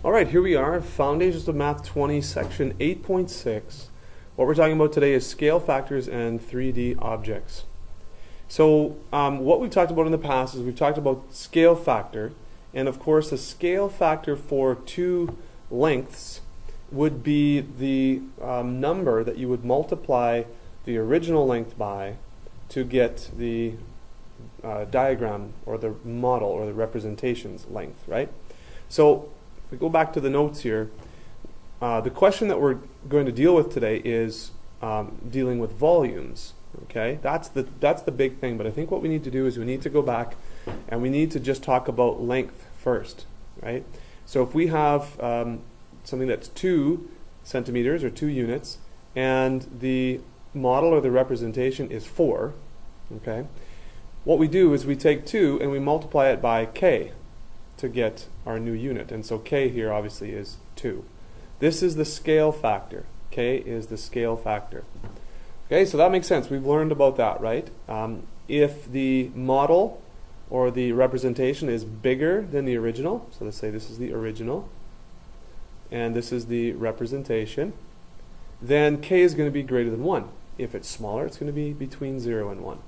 All right, here we are, Foundations of Math 20, section 8.6. What we're talking about today is scale factors and 3D objects. So what we've talked about in the past is we've talked about scale factor, and of course the scale factor for two lengths would be the number that you would multiply the original length by to get the diagram or the model or the representation's length, right? So if we go back to the notes here, the question that we're going to deal with today is dealing with volumes. Okay, that's the big thing. But I think what we need to do is we need to go back and we need to just talk about length first, right? So if we have something that's 2 centimeters or 2 units, and the model or the representation is 4, okay, what we do is we take 2 and we multiply it by k to get our new unit. And so k here obviously is 2. This is the scale factor. K is the scale factor. Okay, so that makes sense. We've learned about that, right? If the model or the representation is bigger than the original, so let's say this is the original and this is the representation, then k is going to be greater than 1. If it's smaller, it's going to be between 0 and 1.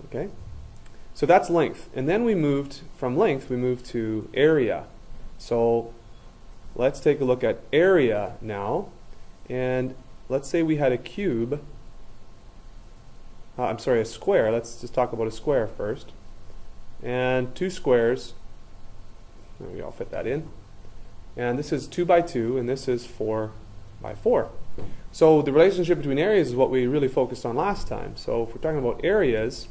Okay? So that's length. And then we moved from length, we moved to area. So let's take a look at area now. And let's say we had a cube. A square. Let's just talk about a square first. And 2 squares. Maybe I'll fit that in. And this is 2 by 2, and this is 4 by 4. So the relationship between areas is what we really focused on last time. So if we're talking about areas,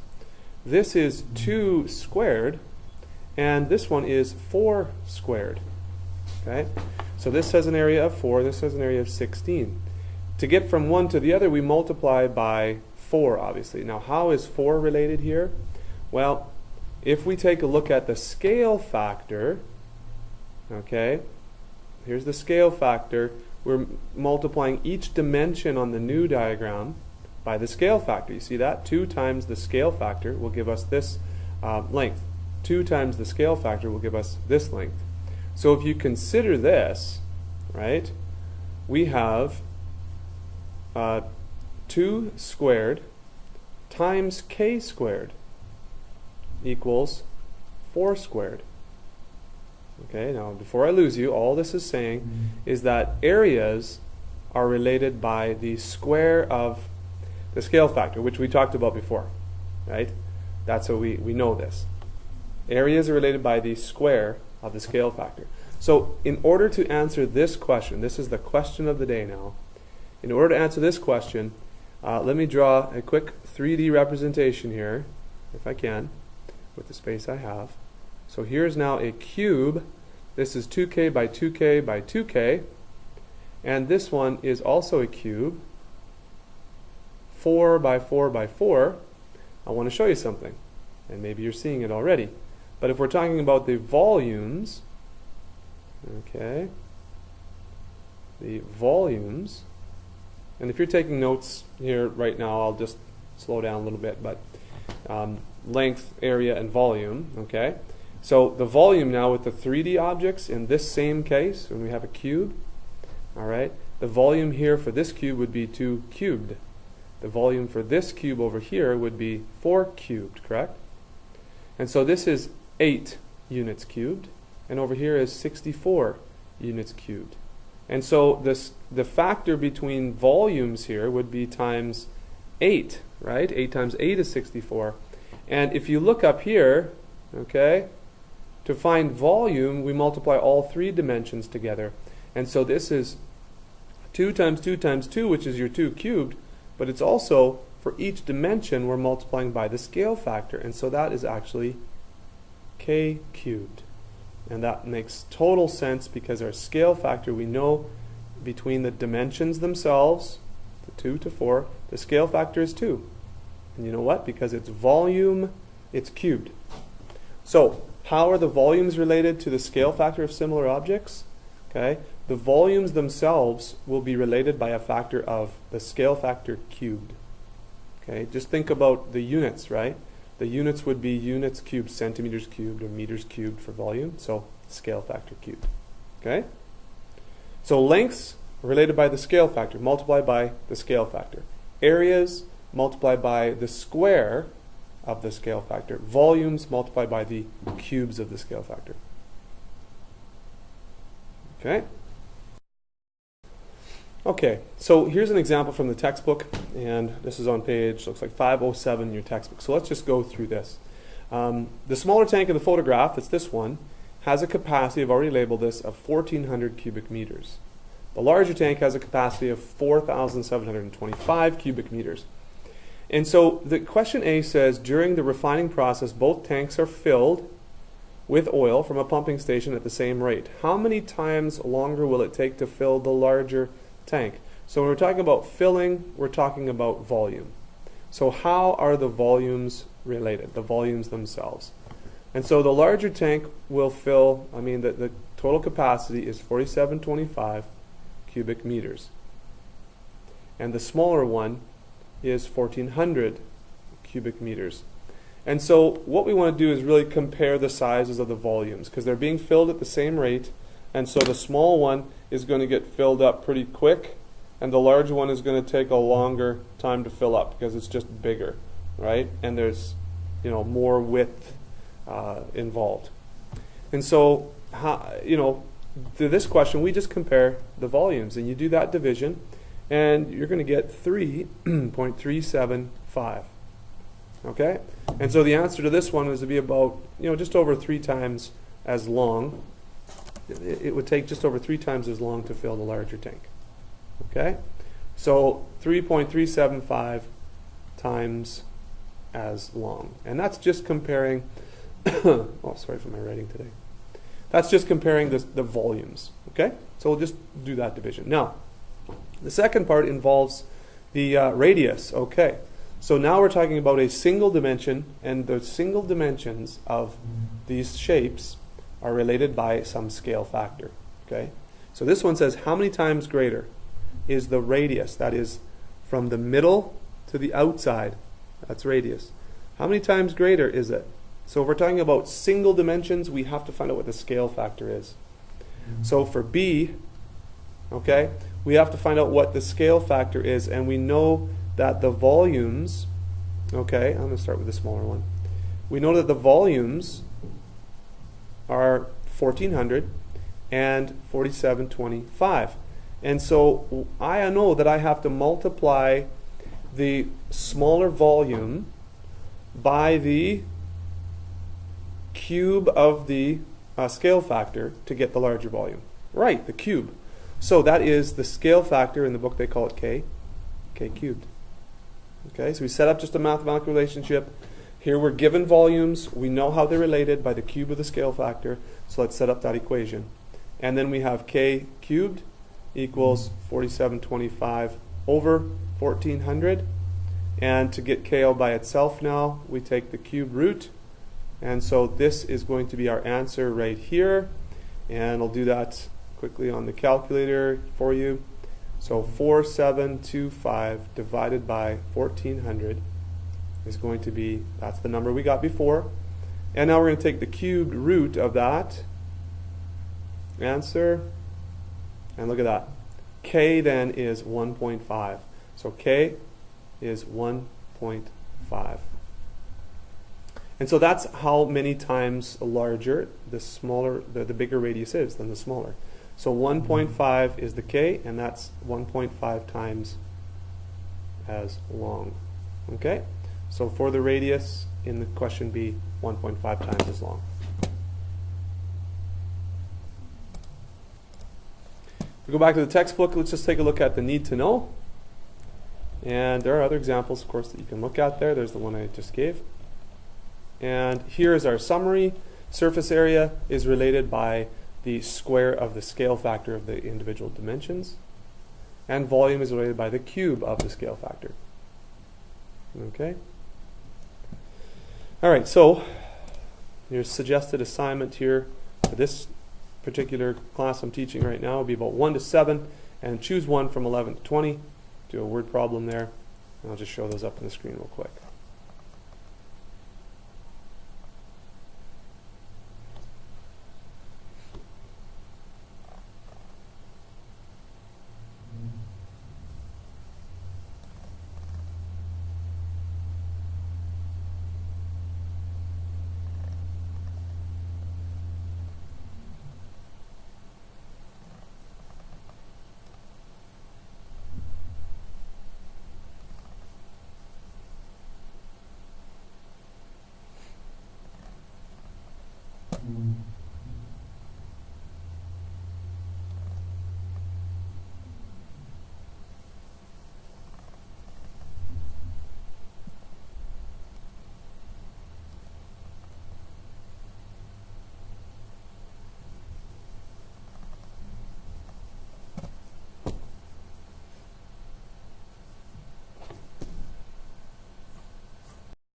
this is 2 squared, and this one is 4 squared. Okay? So this has an area of 4, this has an area of 16. To get from one to the other, we multiply by 4, obviously. Now, how is 4 related here? Well, if we take a look at the scale factor, okay, here's the scale factor. We're multiplying each dimension on the new diagram by the scale factor. You see that? 2 times the scale factor will give us this length. 2 times the scale factor will give us this length. So if you consider this, right, we have 2 squared times k squared equals 4 squared. Okay, now before I lose you, all this is saying is that areas are related by the square of the scale factor, which we talked about before, right? That's how we know this. Areas are related by the square of the scale factor. So in order to answer this question, this is the question of the day now. In order to answer this question, let me draw a quick 3D representation here, if I can, with the space I have. So here's now a cube. This is 2k by 2k by 2k. And this one is also a cube. 4 by 4 by 4. I want to show you something. And maybe you're seeing it already. But if we're talking about the volumes, okay, the volumes, and if you're taking notes here right now, I'll just slow down a little bit, but length, area, and volume, okay? So the volume now with the 3D objects in this same case, when we have a cube, all right, the volume here for this cube would be 2 cubed. The volume for this cube over here would be 4 cubed, correct? And so this is 8 units cubed, and over here is 64 units cubed. And so the factor between volumes here would be times 8, right? 8 times 8 is 64. And if you look up here, okay, to find volume, we multiply all 3 dimensions together. And so this is 2 times 2 times 2, which is your 2 cubed, but it's also, for each dimension, we're multiplying by the scale factor. And so that is actually k cubed. And that makes total sense because our scale factor, we know between the dimensions themselves, the 2 to 4, the scale factor is 2. And you know what? Because it's volume, it's cubed. So, how are the volumes related to the scale factor of similar objects? Okay, the volumes themselves will be related by a factor of the scale factor cubed. Okay, just think about the units, right? The units would be units cubed, centimeters cubed, or meters cubed for volume, so scale factor cubed. Okay? So lengths related by the scale factor, multiplied by the scale factor. Areas multiplied by the square of the scale factor. Volumes multiplied by the cubes of the scale factor. Okay? Okay, so here's an example from the textbook, and this is on page, looks like 507 in your textbook. So let's just go through this. The smaller tank in the photograph, that's this one, has a capacity, I've already labeled this, of 1,400 cubic meters. The larger tank has a capacity of 4,725 cubic meters. And so the question A says, during the refining process, both tanks are filled with oil from a pumping station at the same rate. How many times longer will it take to fill the larger tank? So when we're talking about filling, we're talking about volume. So how are the volumes related, the volumes themselves? And so the larger tank will fill, the total capacity is 4,725 cubic meters. And the smaller one is 1,400 cubic meters. And so what we want to do is really compare the sizes of the volumes, because they're being filled at the same rate. And so the small one is going to get filled up pretty quick, and the large one is going to take a longer time to fill up because it's just bigger, right? And there's, more width involved. And so, to this question, we just compare the volumes, and you do that division, and you're going to get 3.375. Okay? And so the answer to this one is to be about, just over 3 times as long. It would take just over 3 times as long to fill the larger tank. Okay? So 3.375 times as long. And that's just comparing, sorry for my writing today. That's just comparing the volumes. Okay? So we'll just do that division. Now, the second part involves the radius. Okay. So now we're talking about a single dimension, and the single dimensions of these shapes are related by some scale factor. Okay? So this one says, how many times greater is the radius? That is from the middle to the outside. That's radius. How many times greater is it? So if we're talking about single dimensions, we have to find out what the scale factor is. So for B, okay, we have to find out what the scale factor is, and we know that the volumes, okay, I'm going to start with the smaller one. We know that the volumes are 1,400 and 4,725. And so I know that I have to multiply the smaller volume by the cube of the scale factor to get the larger volume. Right, the cube. So that is the scale factor. In the book they call it K cubed. Okay, so we set up just a mathematical relationship. Here we're given volumes. We know how they're related by the cube of the scale factor. So let's set up that equation. And then we have K cubed equals 4,725 over 1,400. And to get K all by itself now, we take the cube root. And so this is going to be our answer right here. And I'll do that quickly on the calculator for you. So 4,725 divided by 1,400 is going to be, that's the number we got before. And now we're going to take the cubed root of that answer. And look at that. K then is 1.5. So K is 1.5. And so that's how many times larger the smaller, the bigger radius is than the smaller. So 1.5 is the K, and that's 1.5 times as long. Okay? So for the radius in the question B, 1.5 times as long. If we go back to the textbook, let's just take a look at the need to know. And there are other examples, of course, that you can look at there. There's the one I just gave. And here is our summary. Surface area is related by the square of the scale factor of the individual dimensions. And volume is related by the cube of the scale factor. Okay? All right, so your suggested assignment here for this particular class I'm teaching right now will be about 1 to 7, and choose one from 11 to 20. Do a word problem there, and I'll just show those up on the screen real quick.